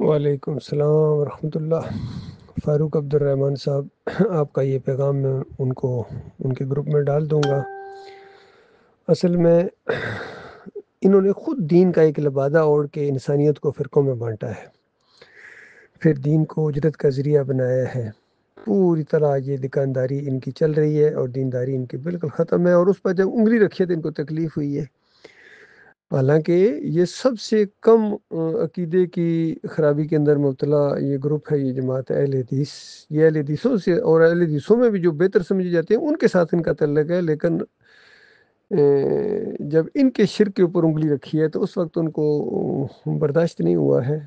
وعلیکم السلام ورحمۃ اللہ۔ فاروق عبد الرحمن صاحب، آپ کا یہ پیغام میں ان کے گروپ میں ڈال دوں گا۔ اصل میں انہوں نے خود دین کا ایک لبادہ اوڑھ کے انسانیت کو فرقوں میں بانٹا ہے، پھر دین کو اجرت کا ذریعہ بنایا ہے۔ پوری طرح یہ دکانداری ان کی چل رہی ہے اور دینداری ان کی بالکل ختم ہے، اور اس پر جب انگلی رکھی ہے تو ان کو تکلیف ہوئی ہے۔ حالانکہ یہ سب سے کم عقیدے کی خرابی کے اندر مبتلا یہ گروپ ہے، یہ جماعت اہل حدیث۔ یہ اہل حدیثوں سے اور اہل حدیثوں میں بھی جو بہتر سمجھے جاتے ہیں ان کے ساتھ ان کا تعلق ہے، لیکن جب ان کے شرک کے اوپر انگلی رکھی ہے تو اس وقت ان کو برداشت نہیں ہوا ہے،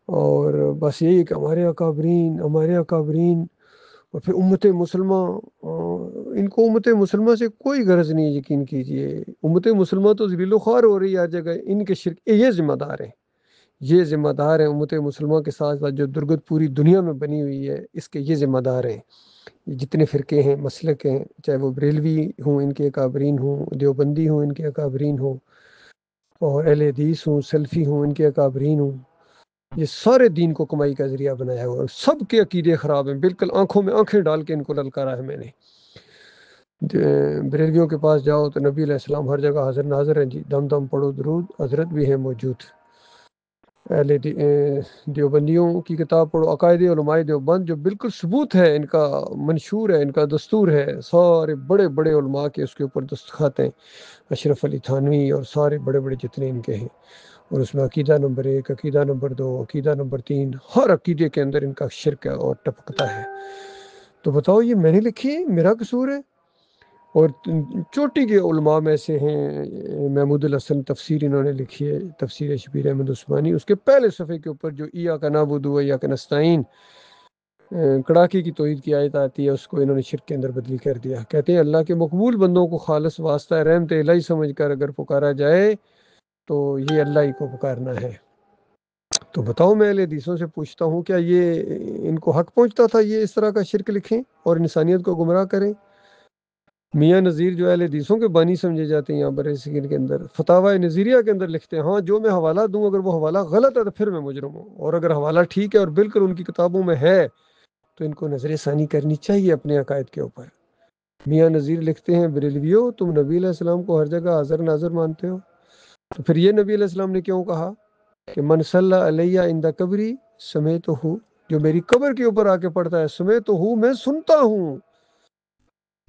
اور بس یہی کہ ہمارے اکابرین، اور پھر امت مسلمہ۔ ان کو امت مسلمہ سے کوئی غرض نہیں ہے، یقین کیجئے۔ امت مسلمہ تو ذلیل و خوار ہو رہی ہے ہر جگہ، ان کے شرک یہ ذمہ دار ہیں۔ یہ ذمہ دار ہیں امت مسلمہ کے ساتھ ساتھ جو درگت پوری دنیا میں بنی ہوئی ہے، اس کے یہ ذمہ دار ہیں۔ یہ جتنے فرقے ہیں، مسلک ہیں، چاہے وہ بریلوی ہوں ان کے اکابرین ہوں، دیوبندی ہوں ان کے اکابرین ہوں، اور اہل حدیث ہوں، سلفی ہوں ان کے اکابرین ہوں، یہ سارے دین کو کمائی کا ذریعہ بنایا ہوا ہے۔ سب کے عقیدے خراب ہیں، بالکل آنکھوں میں آنکھیں ڈال کے ان کو للکارا ہے میں نے۔ بریلویوں کے پاس جاؤ تو نبی علیہ السلام ہر جگہ حاضر ناظر ہیں، جی دم دم پڑھو درود، حضرت بھی ہے موجود۔ دیوبندیوں کی کتاب پڑھو، عقائد علماء دیوبند، جو بالکل ثبوت ہے، ان کا منشور ہے، ان کا دستور ہے، سارے بڑے بڑے علماء کے اس کے اوپر دستخط ہیں، اشرف علی تھانوی اور سارے بڑے بڑے جتنے ان کے ہیں، اور اس میں عقیدہ نمبر 1، عقیدہ نمبر 2، عقیدہ نمبر 3، ہر عقیدے کے اندر ان کا شرک ہے اور ٹپکتا ہے۔ تو بتاؤ یہ میں نے لکھی ہے، میرا قصور ہے؟ اور چوٹی کے علماء میں سے ہیں محمود الحسن، تفسیر انہوں نے لکھی ہے، تفسیر شبیر احمد عثمانی، اس کے پہلے صفحے کے اوپر جو ایاک نعبد و ایاک نستعین کڑاکی کی توحید کی آیت آتی ہے، اس کو انہوں نے شرک کے اندر بدلی کر دیا۔ کہتے ہیں اللہ کے مقبول بندوں کو خالص واسطہ رحمت الہی سمجھ کر اگر پکارا جائے تو یہ اللہ ہی کو پکارنا ہے۔ تو بتاؤ، میں اہل حدیثوں سے پوچھتا ہوں، کیا یہ ان کو حق پہنچتا تھا یہ اس طرح کا شرک لکھیں اور انسانیت کو گمراہ کریں؟ میاں نذیر جو اہل حدیثوں کے بانی سمجھے جاتے ہیں یہاں برصغیر کے اندر، فتاوی نظیریہ کے اندر لکھتے ہیں، ہاں جو میں حوالہ دوں اگر وہ حوالہ غلط ہے تو پھر میں مجرم ہوں، اور اگر حوالہ ٹھیک ہے اور بالکل ان کی کتابوں میں ہے تو ان کو نظر ثانی کرنی چاہیے اپنے عقائد کے اوپر۔ میاں نذیر لکھتے ہیں، بریلویو تم نبی علیہ السلام کو ہر جگہ حاضر ناظر مانتے ہو، تو پھر یہ نبی علیہ السلام نے کیوں کہا کہ من صلی علیہ عند قبری سمیتہ، جو میری قبر کے اوپر آ کے پڑھتا ہے، سمیتہ میں سنتا ہوں،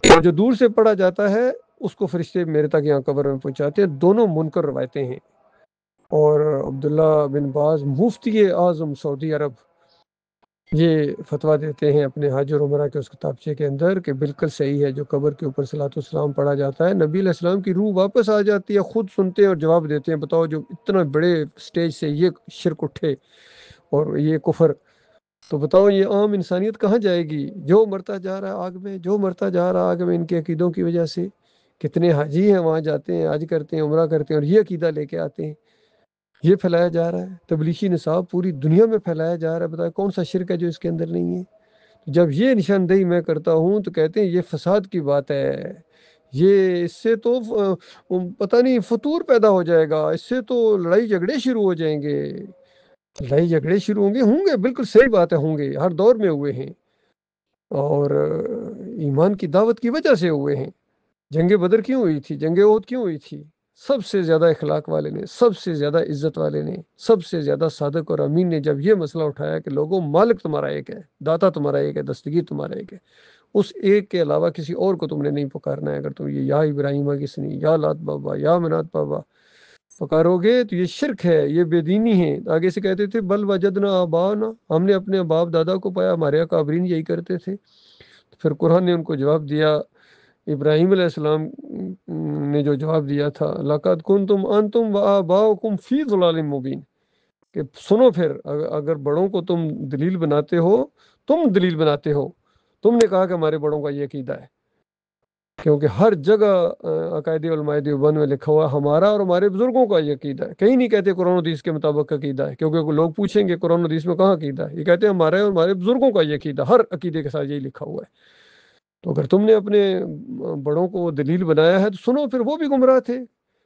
اور جو دور سے پڑھا جاتا ہے اس کو فرشتے میرے تک یہاں قبر میں پہنچاتے ہیں۔ دونوں منکر روایتیں ہیں۔ اور عبداللہ بن باز مفتی اعظم سعودی عرب یہ فتویٰ دیتے ہیں اپنے حج اور عمرہ کے اس کتابچے کے اندر کہ بالکل صحیح ہے، جو قبر کے اوپر صلاۃ والسلام پڑھا جاتا ہے، نبی علیہ السلام کی روح واپس آ جاتی ہے، خود سنتے ہیں اور جواب دیتے ہیں۔ بتاؤ، جو اتنا بڑے سٹیج سے یہ شرک اٹھے اور یہ کفر، تو بتاؤ یہ عام انسانیت کہاں جائے گی؟ جو مرتا جا رہا ہے آگ میں، جو مرتا جا رہا ہے آگ میں ان کے عقیدوں کی وجہ سے۔ کتنے حاجی ہیں وہاں جاتے ہیں، حج کرتے ہیں، عمرہ کرتے ہیں، اور یہ عقیدہ لے کے آتے ہیں، یہ پھیلایا جا رہا ہے، تبلیغی نصاب پوری دنیا میں پھیلایا جا رہا ہے۔ بتائیں کون سا شرک ہے جو اس کے اندر نہیں ہے؟ جب یہ نشاندہی میں کرتا ہوں تو کہتے ہیں یہ فساد کی بات ہے، یہ اس سے تو پتہ نہیں فطور پیدا ہو جائے گا، اس سے تو لڑائی جھگڑے شروع ہو جائیں گے۔ لڑائی جھگڑے شروع ہوں گے، بالکل صحیح بات ہے، ہوں گے، ہر دور میں ہوئے ہیں، اور ایمان کی دعوت کی وجہ سے ہوئے ہیں۔ جنگ بدر کیوں ہوئی تھی؟ جنگ احد کیوں ہوئی تھی؟ سب سے زیادہ اخلاق والے نے، سب سے زیادہ عزت والے نے، سب سے زیادہ صادق اور امین نے جب یہ مسئلہ اٹھایا کہ لوگوں، مالک تمہارا ایک ہے، داتا تمہارا ایک ہے، دستگیر تمہارا ایک ہے، اس ایک کے علاوہ کسی اور کو تم نے نہیں پکارنا ہے۔ اگر تم یہ یا ابراہیم کسنی، یا لات بابا، یا منات بابا پکارو گے تو یہ شرک ہے، یہ بے دینی ہے۔ آگے سے کہتے تھے بل وجدنا آبانا، ہم نے اپنے باپ دادا کو پایا، ہمارے اکابرین یہی کرتے تھے۔ پھر قرآن نے ان کو جواب دیا، ابراہیم علیہ السلام نے جو جواب دیا تھا، لَقَدْ كُنْتُمْ أَنْتُمْ وَآبَاؤُكُمْ فِي ضَلَالٍ مُبِينٍ، کہ سنو پھر، اگر بڑوں کو تم دلیل بناتے ہو، تم دلیل بناتے ہو، تم نے کہا کہ ہمارے بڑوں کا یہ عقیدہ ہے، کیونکہ ہر جگہ عقائد علماء دیوبند میں لکھا ہوا ہمارا اور ہمارے بزرگوں کا یہ عقیدہ ہے۔ کہیں نہیں کہتے قرآن و حدیث کے مطابق عقیدہ ہے، کیونکہ لوگ پوچھیں گے قرآن و حدیث میں کہاں عقیدہ ہے، یہ کہتے ہیں ہمارے اور ہمارے بزرگوں کا یہ عقیدہ، ہر عقیدے کے ساتھ یہی لکھا ہوا ہے۔ تو اگر تم نے اپنے بڑوں کو دلیل بنایا ہے تو سنو پھر، وہ بھی گمراہ تھے،